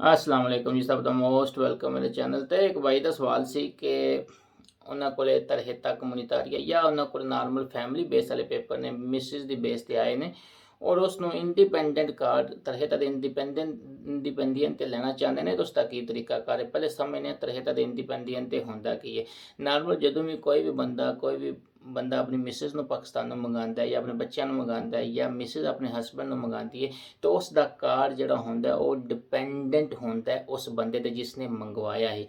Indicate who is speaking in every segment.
Speaker 1: अस्सलाम वालेकुम जी, सब दा मोस्ट वेलकम मेरे चैनल ते। एक भाई का सवाल सी कि उन्होंने कोले तरहेता कम्यूनिटारी या उन्होंने कोले नॉर्मल फैमिली बेस वाले पेपर ने मिसिस दी बेस ते आए ने और उसनों इंडिपेंडेंट कार्ड तरहेता दे इंडिपेंडेंट ते लेना चाहते हैं तो उसका की तरीका कार है। पहले समझने तरहेता दे इंडिपेंडेंट ते होंदा की है। नॉर्मल जदों भी कोई भी बंदा अपनी मिसिस ਨੂੰ ਪਾਕਿਸਤਾਨ ਨੂੰ ਮੰਗਾਉਂਦਾ ਹੈ ਜਾਂ ਆਪਣੇ ਬੱਚਿਆਂ ਨੂੰ ਮੰਗਾਉਂਦਾ ਹੈ ਜਾਂ ਮਿਸਿਸ ਆਪਣੇ ਹਸਬੈਂਡ ਨੂੰ ਮੰਗਾਉਂਦੀ ਹੈ ਤਾਂ ਉਸ ਦਾ ਕਾਰਡ ਜਿਹੜਾ ਹੁੰਦਾ ਉਹ ਡਿਪੈਂਡੈਂਟ ਹੁੰਦਾ ਹੈ ਉਸ ਬੰਦੇ ਤੇ ਜਿਸਨੇ ਮੰਗਵਾਇਆ ਹੈ।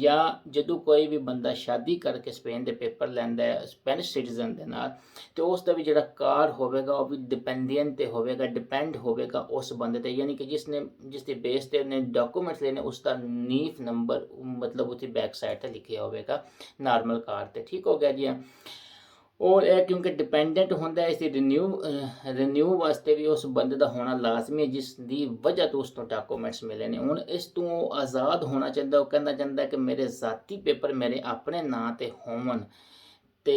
Speaker 1: ਜਾਂ ਜਦੋਂ ਕੋਈ ਵੀ ਬੰਦਾ ਸ਼ਾਦੀ ਕਰਕੇ ਸਪੇਨ ਦੇ ਪੇਪਰ ਲੈਂਦਾ ਹੈ ਸਪੈਨਿਸ਼ ਸਿਟੀਜ਼ਨ ਦੇ ਨਾਲ ਤੇ ਉਸ ਦਾ ਵੀ ਜਿਹੜਾ ਕਾਰਡ ਹੋਵੇਗਾ ਉਹ ਵੀ ਡਿਪੈਂਡੈਂਟ ਤੇ ਹੋਵੇਗਾ, ਡਿਪੈਂਡ ਹੋਵੇਗਾ ਉਸ ਬੰਦੇ ਤੇ, ਯਾਨੀ ਕਿ ਜਿਸ ਦੇ ਬੇਸ ਤੇ ਉਹਨੇ ਡਾਕੂਮੈਂਟਸ ਲੈਣੇ ਉਸ ਦਾ ਨੀਫ ਨੰਬਰ मतलब ਉੱਥੇ बैक साइड ਤੇ ਲਿਖਿਆ ਹੋਵੇਗਾ नॉर्मल कार्ड ਤੇ। ठीक हो गया जी। और यह क्योंकि डिपेंडेंट होंगे इस रिन्यू वास्ते भी उस बंदे का होना लाजमी है जिसकी वजह तो उसको डॉकूमेंट्स मिले ने। हुण इस तो आज़ाद होना चाहता, वह कहना चाहता कि मेरे ज़ाती पेपर मेरे अपने नाँ ते होवन तो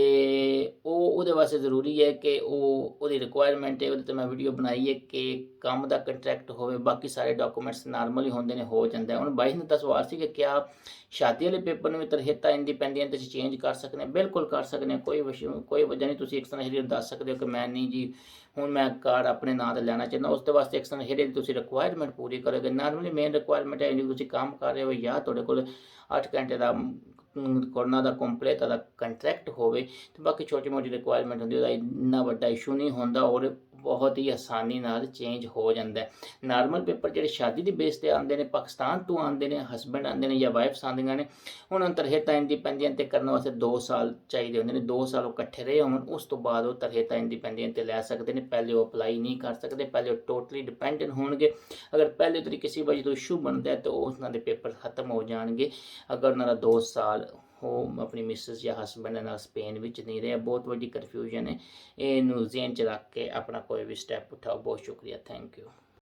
Speaker 1: वो वास्ते जरूरी है कि वो रिक्वायरमेंट है। वो मैं वीडियो बनाई है कि काम का कंट्रैक्ट हो, बाकी सारे डॉकूमेंट्स नॉर्मल ही होंगे ने हो जाता है। हुण 22 का सवाल से कि क्या शादी वाले पेपर में भी तरहेता इंडिपेंडेंट चेंज कर सकते हैं? बिल्कुल कर सकते हैं, कोई वजह नहीं। तुम एक्सटर्नल हेरियर दस सकते हो कि मैं नहीं जी हूँ मैं कार्ड अपने नाम से लेना चाहता, उस वास्ते एक्सटर्नल हेरियर की रिक्वायरमेंट पूरी करोगे। नॉर्मली मेन रिक्वायरमेंट है तुम काम कर रहे हो या तुहाडे कोल 8 घंटे का कोरोना का कंप्लीट का कंट्रैक्ट होवे तो बाकी छोटी मोटी रिक्वायरमेंट होंदी है, इन्ना वड्डा इशू नहीं होंदा और बहुत ही आसानी नाल चेंज हो जाता है। नॉर्मल पेपर जो शादी के बेस पर आते हैं पाकिस्तान तो आते हैं, हसबैंड आते हैं या वाइफ्स आदियाँ ने, उन्होंने तरहेता इंडिपेंडेंट करने वास्ते 2 साल चाहिए होंगे ने। 2 साल कट्ठे रहे होवन उस तो बाद वो तरहेता इंडिपेंडेंट लै सकते हैं। पहले वो अपलाई नहीं कर सकते, पहले वो टोटली डिपेंडेंट होंगे। अगर पहले तो किसी वजह तो इशू बनता है तो उन्होंने पेपर खत्म हो जाएंगे। अगर उन्होंने 2 साल हो अपनी मिसिस या हसबैंड नाल स्पेन विच नहीं रहे। बहुत वड्डी कन्फ्यूजन है, ये ज़हन च रख के अपना कोई भी स्टैप उठाओ। बहुत शुक्रिया, थैंक यू।